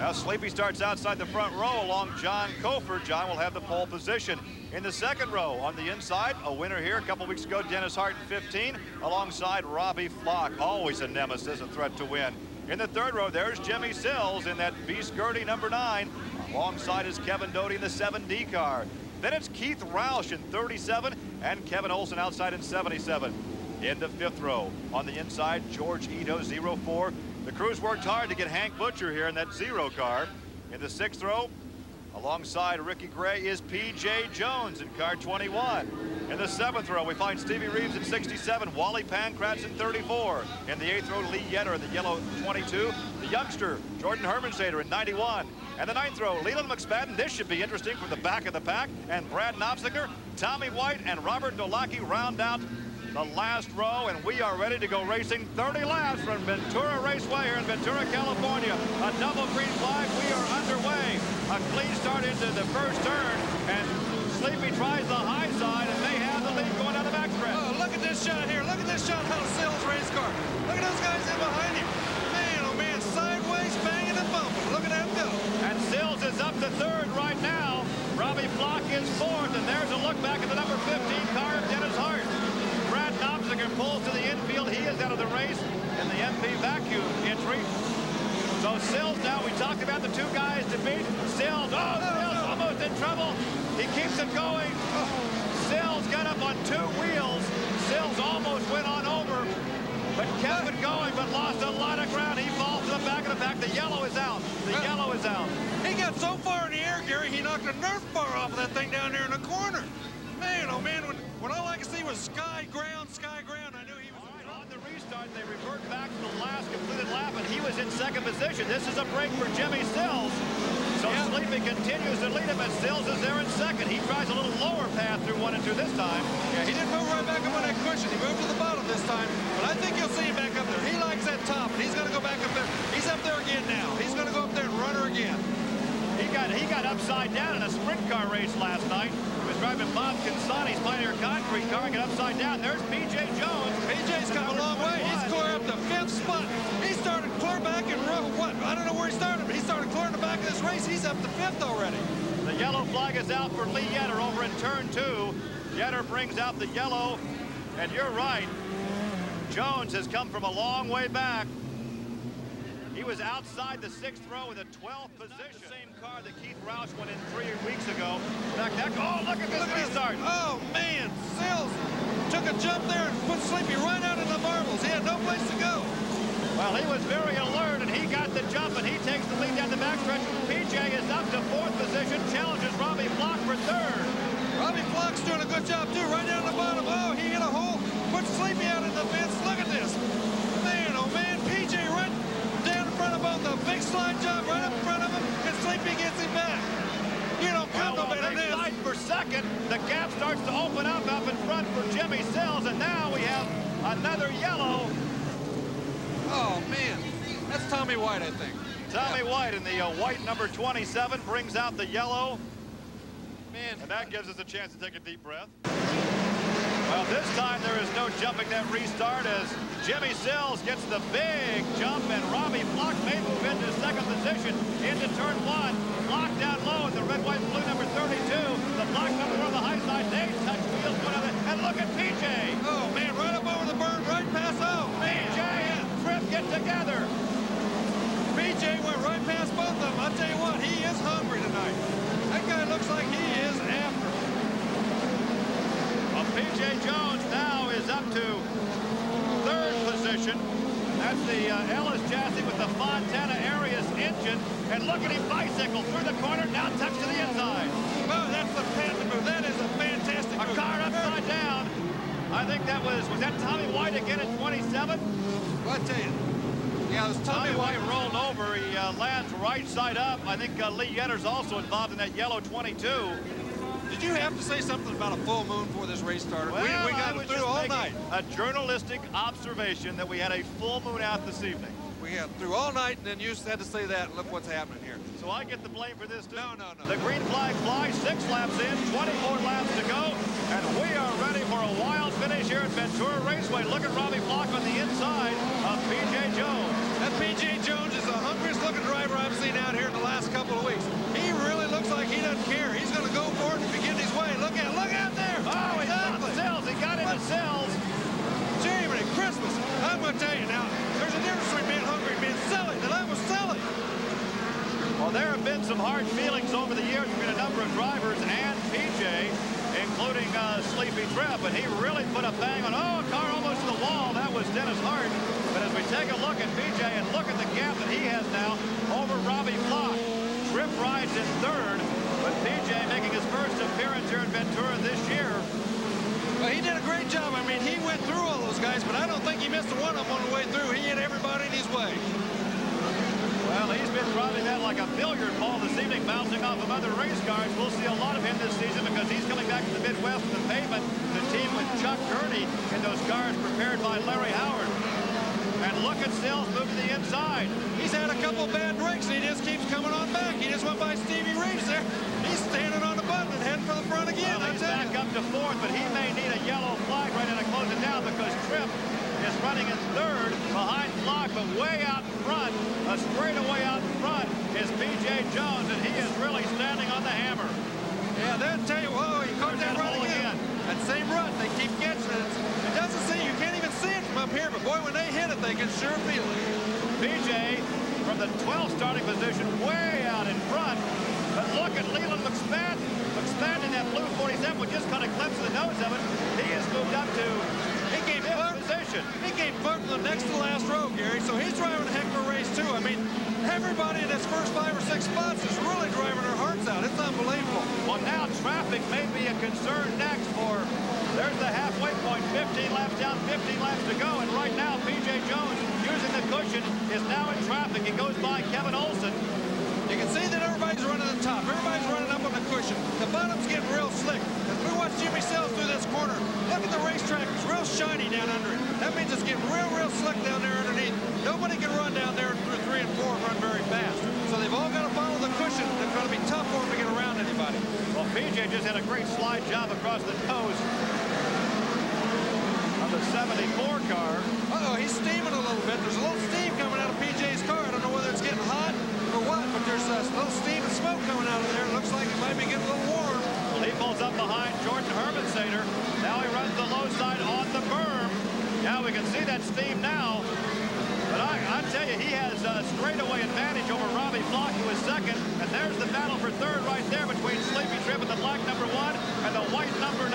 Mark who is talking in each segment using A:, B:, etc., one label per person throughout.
A: Now Sleepy starts outside the front row along John Cofer. John will have the pole position. In the second row on the inside, a winner here a couple weeks ago, Dennis Hart in 15, alongside Robbie Flock, always a nemesis, a threat to win. In the third row, there's Jimmy Sills in that Beast Gertie number 9. Alongside is Kevin Doty in the 7D car. Then it's Keith Roush in 37 and Kevin Olson outside in 77. In the fifth row, on the inside, George Ito, 04. The crew's worked hard to get Hank Butcher here in that 0 car. In the sixth row, alongside Ricky Gray is P.J. Jones in car 21. In the seventh row, we find Stevie Reeves in 67, Wally Pankratz in 34. In the eighth row, Lee Yetter in the yellow 22. The youngster, Jordan Hermanstader in 91. And the ninth row, Leland McSpadden. This should be interesting from the back of the pack. And Brad Knopfsinger, Tommy White, and Robert Dolacki round out the last row, and we are ready to go racing 30 laps from Ventura Raceway here in Ventura, California. A double green flag. We are underway. A clean start into the first turn, and Sleepy tries the high side and may have the lead going down the backstretch.
B: Oh, look at this shot here. Look at this shot out of Sills' race car. Look at those guys in behind him. Man, oh man, sideways, banging and bumping. Look at them go.
A: And Sills is up to third right now. Robbie Flock is fourth, and there's a look back at the number 15 car of Dennis Hart. Brad Knopfsinger pulls to the infield. He is out of the race in the MP vacuum entry. So Sills now, we talked about the two guys to beat. Sills, Sills almost in trouble. He keeps it going. Sills got up on 2 wheels. Sills almost went on over, but kept it going, but lost a lot of ground. He falls to the back of the pack. The yellow is out. The yellow is out.
B: He got so far in the air, Gary, he knocked a Nerf bar off of that thing down there in the corner. Man, oh man, when all I could see was sky ground, I knew he was
A: on the restart. They revert back to the last completed lap, and he was in second position. This is a break for Jimmy Sills. So Sleepy continues to lead him, and Sills is there in second. He tries a little lower path through 1 and 2 this time.
B: Yeah, he didn't move right back up on that cushion. He moved to the bottom this time, but I think you'll see him back up there. He likes that top, and he's going to go back up there. He's up there again now. He's going to go up there and run her again.
A: He got upside down in a sprint car race last night. He was driving Bob Kinsani's Pioneer Concrete car and got upside down. There's P.J. Jones.
B: P.J.'s come a long way. He's clear up the 5th spot. He started clear back in row, I don't know where he started, but he started clearing the back of this race. He's up to 5th already.
A: The yellow flag is out for Lee Yetter over in turn 2. Yetter brings out the yellow, and you're right. Jones has come from a long way back. He was outside the 6th row in the 12th position. The same car that Keith Roush went in 3 weeks ago. Oh, look at this restart.
B: Oh, man. Sills took a jump there and put Sleepy right out in the marbles. He had no place to go.
A: Well, he was very alert, and he got the jump, and he takes the lead down the backstretch. PJ is up to 4th position, challenges Robbie Flock for 3rd.
B: Robbie Flock's doing a good job, too, right down the bottom. Oh, he hit a hole, put Sleepy out in the fence. Look at this. Man, oh, man, PJ right down in front of him, the big slide job right up in front of him, and Sleepy gets him back. You don't come no better than this.
A: Fight for second. The gap starts to open up in front for Jimmy Sills, and now we have another yellow.
B: Oh, man. That's Tommy White, I think.
A: Tommy White in the white number 27 brings out the yellow.
B: Man.
A: And that gives us a chance to take a deep breath. Well, this time there is no jumping that restart as Jimmy Sills gets the big jump, and Robbie Flock may move into second position into turn 1. Flock down low in the red, white, blue number 32. The Flock number on the high side. They touch wheels one of it. And look at PJ.
B: Oh, man, right up over the berm, right past. Oh,
A: PJ and Tripp get together.
B: PJ went right past both of them. I'll tell you what, he is hungry tonight. That guy looks like he is after.
A: Well, P.J. Jones now is up to 3rd position. That's the Ellis chassis with the Fontana Arias engine. And look at him bicycle through the corner, now tucks to the inside.
B: Oh, that's the panther move. That is a fantastic move.
A: A car upside down. I think that was that Tommy White again at 27?
B: Well, I tell you. Yeah, it was
A: Tommy White rolled over. He lands right side up. I think Lee Yetter's also involved in that yellow 22.
B: Did you have to say something about a full moon before this race started?
A: Well,
B: we got through all night.
A: A journalistic observation that we had a full moon out this evening.
B: We got through all night, and then you had to say that. Look what's happening here.
A: So I get the blame for this, too?
B: No.
A: The green flag flies, 6 laps in, 24 laps to go, and we are ready for a wild finish here at Ventura Raceway. Look at Robbie Flock on the inside of P.J. Jones.
B: That P.J. Jones is the hungriest looking driver I've seen out here in the
A: Well, there have been some hard feelings over the years between a number of drivers and PJ, including Sleepy Trip, and he really put a bang on, oh, a car almost to the wall. That was Dennis Hart. But as we take a look at PJ and look at the gap that he has now over Robbie Flock, Trip rides in third, but PJ making his first appearance here in Ventura this year.
B: Well, he did a great job. I mean, he went through all those guys, but I don't think he missed a one of them on the way through. He hit everybody in his way.
A: Well, he's been driving that like a billiard ball this evening, bouncing off of other race cars. We'll see a lot of him this season because he's coming back to the Midwest with the pavement, the team with Chuck Gurney in those cars prepared by Larry Howard. And look at Sills move to the inside.
B: He's had a couple bad breaks, and he just keeps coming on back. He just went by Stevie Reeves there. He's standing on the button and heading for the front again.
A: Well, he's back up to fourth, but he may need a yellow flag right now to close it down because Tripp is running in third behind Flock, but way out in front, a straightaway out in front is B.J. Jones, and he is really standing on the hammer.
B: Yeah, they'll tell you, whoa, he caught that run again. That same rut, they keep catching it. It doesn't see, you can't even see it from up here, but boy, when they hit it, they can sure feel it.
A: B.J. from the 12th starting position, way out in front. But look at Leland McSpadden. McSpadden in that blue 47 would just kind of glimpse the nose of it. He has moved up to fifth position.
B: He came clear to the next to last row, Gary, so he's driving a heck of a race, too. I mean, everybody in his first 5 or 6 spots is really driving their hearts out. It's unbelievable.
A: Well, now traffic may be a concern next for, there's the halfway point, 15 laps down, 15 laps to go, and right now, P.J. Jones, using the cushion, is now in traffic. He goes by Kevin Olson.
B: You can see that everybody's running the top. Everybody's running up on the cushion. The bottom's getting real slick. As we watch Jimmy Sills through this corner, look at the racetrack. It's real shiny down under it. That means it's getting real, real slick down there underneath. Nobody can run down there through 3 and 4 and run very fast. So they've all got to follow the cushion. It's going to be tough for them to get around anybody.
A: Well, PJ just had a great slide job across the nose of the 74 car.
B: Uh-oh, he's steaming a little bit. There's a little steam coming out of PJ's car. I don't know whether it's getting hot or what, but there's a little steam and smoke coming out of there. It looks like it might be getting a little warm.
A: Well, he pulls up behind Jordan Hermansader. Now he runs the low side on the berm. Now we can see that steam now. But I tell you, he has a straightaway advantage over Robbie Flock, who is second. And there's the battle for third right there between Sleepy Trip and the black number 1 and the white number 9.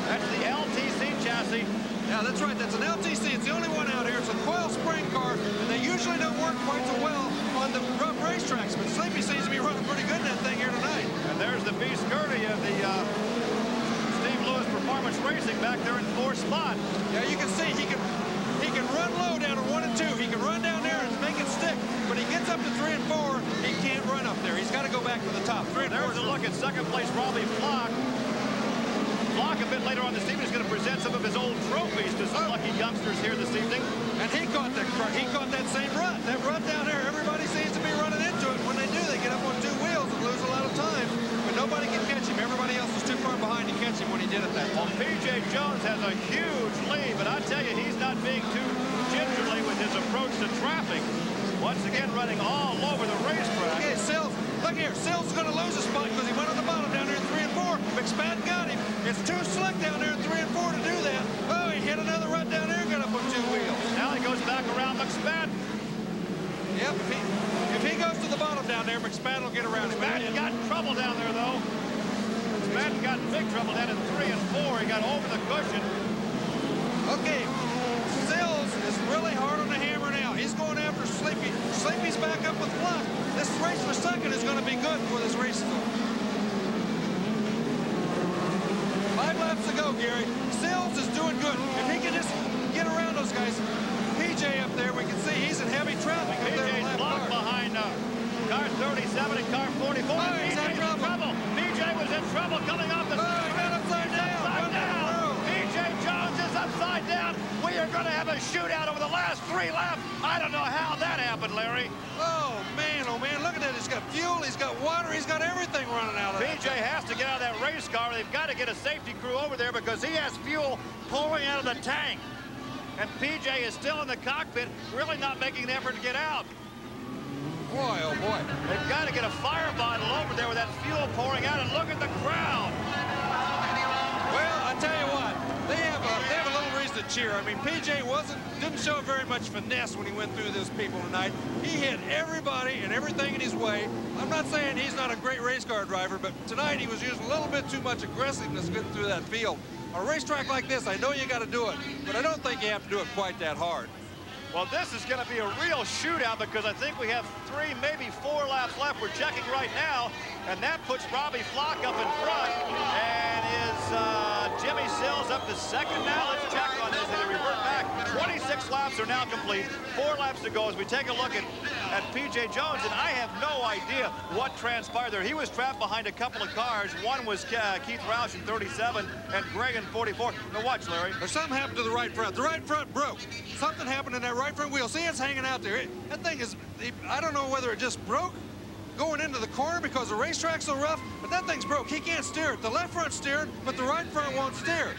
A: That's the LTC chassis.
B: Yeah, that's right. That's an LTC. It's the only one out here. It's a coil spring car, and they usually don't work quite so well on the rough racetracks. But Sleepy seems to be running pretty good in that thing here tonight.
A: And there's the beast Gurney of the Steve Lewis Performance Racing back there in 4th spot.
B: Yeah, you can see he can run low down to 1 and 2. He can run down there and make it stick. When he gets up to 3 and 4, he can't run up there. He's got to go back to the top. 3 and 4.
A: There's a look at second place Robbie Flock. Flock a bit later on this evening is going to present some of his old trophies to some lucky youngsters here this evening.
B: And he caught that same rut. That rut down there, everybody seems to be running into it. When they do, they get up on 2 wheels and lose a lot of time. But nobody can catch him. Everybody else was too far behind to catch him when he did it that time.
A: Well, P.J. Jones has a huge lead, but I tell you, he's not being too gingerly with his approach to traffic. Once again, running all over the racetrack.
B: Okay, Sills, look here. Sills is going to lose a spot because he went on the bottom down there in 3 and 4. McSpadden got him. It's too slick down there in 3 and 4 to do that. Oh, he hit another rut down there and got up on 2 wheels.
A: Now he goes back around McSpadden.
B: Yep, if he goes to the bottom down there, McSpadden will get around him.
A: McSpadden got in trouble down there, though. McSpadden got in big trouble down in 3 and 4. He got over the cushion.
B: Okay, Sills is really hard on the hammer now. He's going after Sleepy. Sleepy's back up with Flock. This race for second is going to be good for this race. 5 laps to go, Gary. Sills is doing good. If he can just get around those guys, PJ up there, we can see he's in heavy traffic.
A: PJ's blocked behind car 37 and car 44.
B: Oh, he's in
A: trouble. PJ was in trouble coming off the
B: he got upside down.
A: PJ Jones is upside down. We are going to have a shootout over the last 3 laps. I don't know how that happened, Larry.
B: Oh, man, look at that. He's got fuel, he's got water, he's got everything running out of it.
A: PJ has to get out of that race car. They've got to get a safety crew over there because he has fuel pouring out of the tank. And PJ is still in the cockpit, really not making an effort to get out.
B: Boy, oh boy.
A: They've got to get a fire bottle over there with that fuel pouring out, and look at the crowd.
B: Well, I tell you what, they have a little reason to cheer. I mean, PJ didn't show very much finesse when he went through this people tonight. He hit everybody and everything in his way. I'm not saying he's not a great race car driver, but tonight he was using a little bit too much aggressiveness getting through that field. On a racetrack like this, I know you got to do it, but I don't think you have to do it quite that hard.
A: Well, this is going to be a real shootout because I think we have 3, maybe 4 laps left. We're checking right now, and that puts Robbie Flock up in front. And is Jimmy Sills up to second now? Let's check on this. They revert back. 26 laps are now complete. 4 laps to go as we take a look at P.J. Jones, and I have no idea what transpired there. He was trapped behind a couple of cars. One was Keith Roush in 37 and Greg in 44. Now watch, Larry.
B: There's something happened to the right front. The right front broke. Something happened in that right front wheel. See, it's hanging out there. That thing is, I don't know whether it just broke going into the corner because the racetrack's so rough, but that thing's broke. He can't steer it. The left front's steering, but the right front won't steer.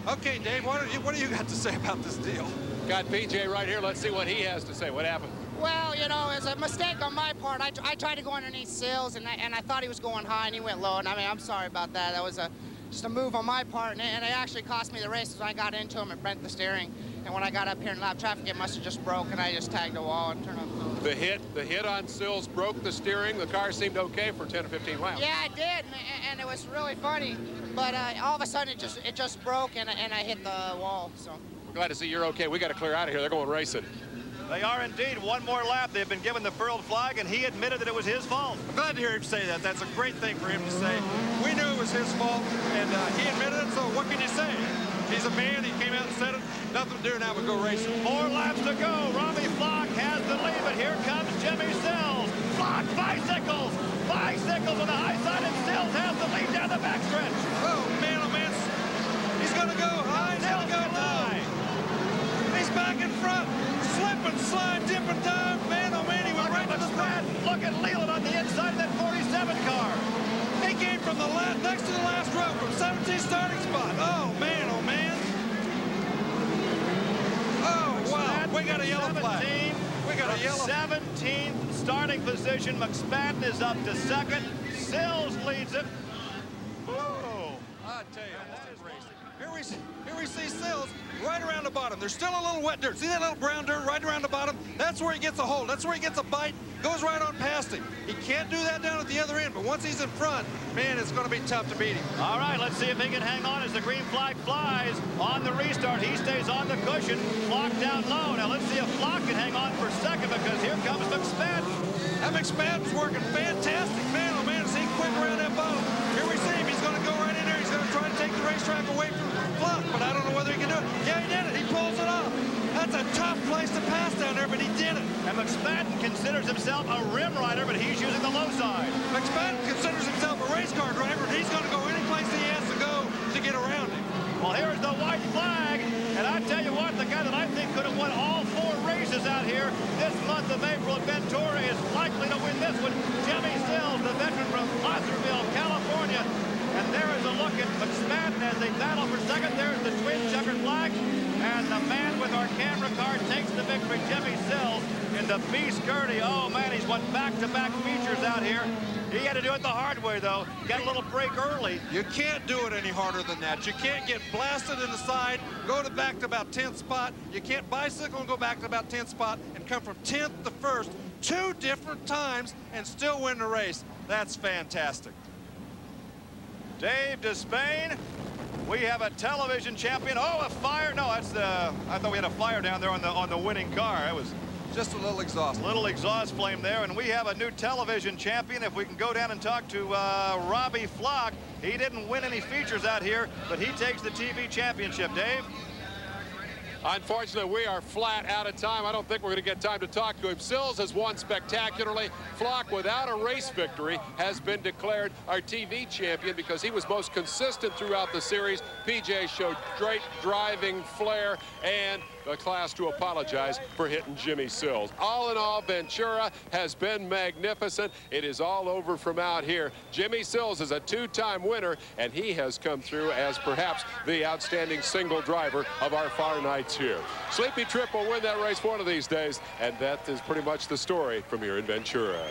B: Okay, Dave, what do you got to say about this deal?
C: Got PJ right here. Let's see what he has to say. What happened?
D: Well, you know, it's a mistake on my part. I tried to go underneath Sills, and I thought he was going high, and he went low. And I mean, I'm sorry about that. That was just a move on my part, and it actually cost me the race when I got into him and bent the steering. And when I got up here in lap traffic, it must have just broke, and I just tagged the wall and turned on
C: the hit on Sills broke the steering. The car seemed okay for 10 or 15 laps.
D: Yeah, it did, and it was really funny. But all of a sudden, it just broke, and I hit the wall. So
C: we're glad to see you're okay. We got to clear out of here. They're going racing.
A: They are indeed. One more lap. They've been given the furled flag, and he admitted that it was his fault.
B: I'm glad to hear him say that. That's a great thing for him to say. We knew it was his fault, and he admitted it, so what can you say? He's a man. He came out and said it. Nothing to do now but go racing.
A: 4 laps to go. Robbie Flock has the lead, but here comes Jimmy Sills. Flock bicycles on the high side, and Sills has the lead down the backstretch.
B: Oh, man, he's going to go high. He's going to go low. He's back in front. Slip and slide, dip and dive. Man, oh, man, he went right to the front.
A: Look at Leland on the inside of that 47 car.
B: He came from the next to the last row from 17th starting spot. Oh, man, oh, man. Oh, wow. We got a yellow flag. We got a yellow.
A: 17th starting position. McSpadden is up to second. Sills leads it.
B: Whoa. I tell you, that is racing. Here we see Sills right around the bottom. There's still a little wet dirt. See that little brown dirt right around the bottom? That's where he gets a hold. That's where he gets a bite. Goes right on past him. He can't do that down at the other end, but once he's in front, man, it's going to be tough to beat him.
A: All right, let's see if he can hang on as the green flag flies on the restart. He stays on the cushion. Flock down low. Now let's see if Flock can hang on for second because here comes McSpadden.
B: That McSpadden's working fantastic. Man, oh man, is he quick around that bottom. Here we see him. He's going to go right in there. He's going to try to take the racetrack away from Flock, but I don't know whether he can do it. Yeah, he did it. He pulls it off. That's a tough place to pass down there, but he did it.
A: And McSpadden considers himself a rim rider, but he's using the low side.
B: McSpadden considers himself a race car driver, and he's going to go any place he has to go to get around him.
A: Well, here's the white flag, and I tell you what, the guy that I think could have won all 4 races out here this month of April at Ventura is likely to win this one. Jimmy Sills, the veteran from Placerville, California. And there is a look at McSpadden as they battle for second. There's the twin checkered flag. And the man with our camera card takes the victory, Jimmy Sills, in the B-Scurdy. Oh, man, he's won back-to-back features out here. He had to do it the hard way, though. Got a little break early.
B: You can't do it any harder than that. You can't get blasted in the side, go back to about 10th spot. You can't bicycle and go back to about 10th spot and come from 10th to 1st 2 different times and still win the race. That's fantastic.
A: Dave Despain, we have a television champion. Oh, a fire. No, that's the, I thought we had a fire down there on the winning car. It was
B: just a little exhaust.
A: Little exhaust flame there, and we have a new television champion. If we can go down and talk to Robbie Flock. He didn't win any features out here, but he takes the TV championship. Dave?
C: Unfortunately, we are flat out of time. I don't think we're going to get time to talk to him. Sills has won spectacularly. Flock, without a race victory, has been declared our TV champion because he was most consistent throughout the series. PJ showed great driving flair and the class to apologize for hitting Jimmy Sills. All in all, Ventura has been magnificent. It is all over from out here. Jimmy Sills is a 2-time winner, and he has come through as perhaps the outstanding single driver of our far nights here. Sleepy Trip will win that race one of these days, and that is pretty much the story from here in Ventura.